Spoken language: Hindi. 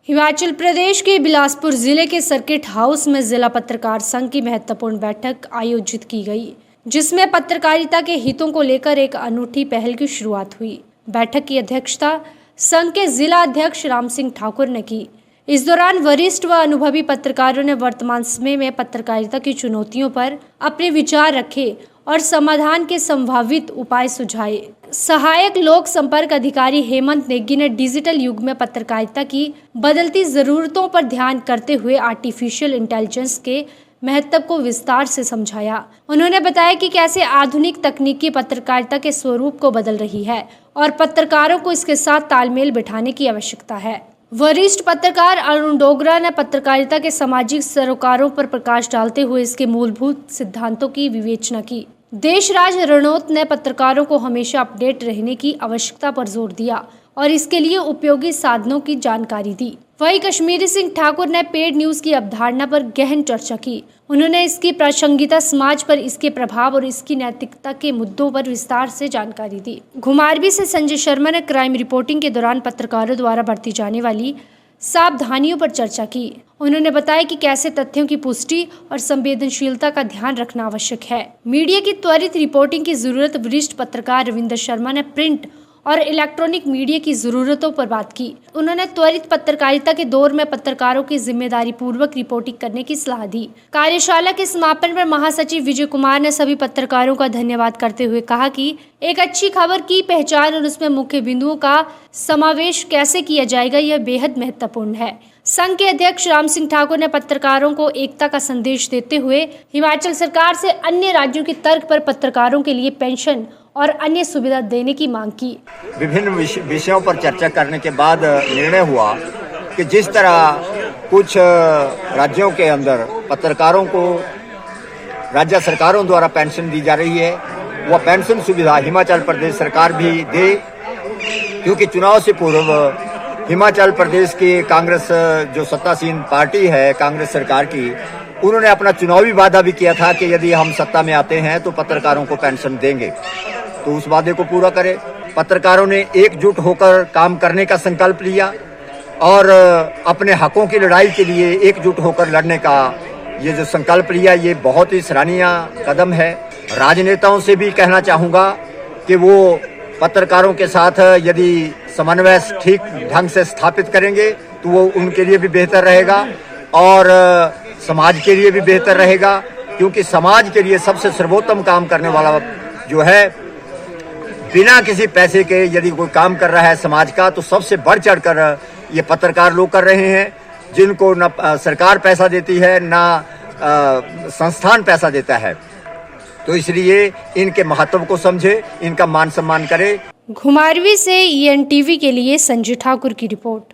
हिमाचल प्रदेश के बिलासपुर जिले के सर्किट हाउस में जिला पत्रकार संघ की महत्वपूर्ण बैठक आयोजित की गई, जिसमें पत्रकारिता के हितों को लेकर एक अनूठी पहल की शुरुआत हुई। बैठक की अध्यक्षता संघ के जिला अध्यक्ष राम सिंह ठाकुर ने की। इस दौरान वरिष्ठ व अनुभवी पत्रकारों ने वर्तमान समय में पत्रकारिता की चुनौतियों पर अपने विचार रखे और समाधान के संभावित उपाय सुझाए। सहायक लोक संपर्क अधिकारी हेमंत नेगी ने डिजिटल युग में पत्रकारिता की बदलती जरूरतों पर ध्यान करते हुए आर्टिफिशियल इंटेलिजेंस के महत्व को विस्तार से समझाया। उन्होंने बताया कि कैसे आधुनिक तकनीकी पत्रकारिता के स्वरूप को बदल रही है और पत्रकारों को इसके साथ तालमेल बिठाने की आवश्यकता है। वरिष्ठ पत्रकार अरुण डोगरा ने पत्रकारिता के सामाजिक सरोकारों पर प्रकाश डालते हुए इसके मूलभूत सिद्धांतों की विवेचना की। देशराज रणौत ने पत्रकारों को हमेशा अपडेट रहने की आवश्यकता पर जोर दिया और इसके लिए उपयोगी साधनों की जानकारी दी। वहीं कश्मीरी सिंह ठाकुर ने पेड न्यूज की अवधारणा पर गहन चर्चा की। उन्होंने इसकी प्रासंगिकता, समाज पर इसके प्रभाव और इसकी नैतिकता के मुद्दों पर विस्तार से जानकारी दी। घुमारवी से संजय शर्मा ने क्राइम रिपोर्टिंग के दौरान पत्रकारों द्वारा बरती जाने वाली सावधानियों पर चर्चा की। उन्होंने बताया कि कैसे तथ्यों की पुष्टि और संवेदनशीलता का ध्यान रखना आवश्यक है। मीडिया की त्वरित रिपोर्टिंग की जरूरत। वरिष्ठ पत्रकार रविंद्र शर्मा ने प्रिंट और इलेक्ट्रॉनिक मीडिया की जरूरतों पर बात की। उन्होंने त्वरित पत्रकारिता के दौर में पत्रकारों की जिम्मेदारी पूर्वक रिपोर्टिंग करने की सलाह दी। कार्यशाला के समापन पर महासचिव विजय कुमार ने सभी पत्रकारों का धन्यवाद करते हुए कहा कि एक अच्छी खबर की पहचान और उसमें मुख्य बिंदुओं का समावेश कैसे किया जाएगा, यह बेहद महत्वपूर्ण है। संघ के अध्यक्ष राम सिंह ठाकुर ने पत्रकारों को एकता का संदेश देते हुए हिमाचल सरकार से अन्य राज्यों की तर्क पर पत्रकारों के लिए पेंशन और अन्य सुविधा देने की मांग की। विभिन्न विषयों पर चर्चा करने के बाद निर्णय हुआ कि जिस तरह कुछ राज्यों के अंदर पत्रकारों को राज्य सरकारों द्वारा पेंशन दी जा रही है, वह पेंशन सुविधा हिमाचल प्रदेश सरकार भी दे, क्योंकि चुनाव से पूर्व हिमाचल प्रदेश की कांग्रेस जो सत्तासीन पार्टी है कांग्रेस सरकार की, उन्होंने अपना चुनावी वादा भी किया था कि यदि हम सत्ता में आते हैं तो पत्रकारों को पेंशन देंगे। तो उस वादे को पूरा करें। पत्रकारों ने एकजुट होकर काम करने का संकल्प लिया और अपने हकों की लड़ाई के लिए एकजुट होकर लड़ने का ये जो संकल्प लिया, ये बहुत ही सराहनीय कदम है। राजनेताओं से भी कहना चाहूँगा कि वो पत्रकारों के साथ यदि समन्वय ठीक ढंग से स्थापित करेंगे तो वो उनके लिए भी बेहतर रहेगा और समाज के लिए भी बेहतर रहेगा, क्योंकि समाज के लिए सबसे सर्वोत्तम काम करने वाला जो है, बिना किसी पैसे के यदि कोई काम कर रहा है समाज का, तो सबसे बढ़ चढ़ कर ये पत्रकार लोग कर रहे हैं, जिनको न सरकार पैसा देती है न संस्थान पैसा देता है। तो इसलिए इनके महत्व को समझे, इनका मान सम्मान करे। घुमारवी से ENTV के लिए संजय ठाकुर की रिपोर्ट।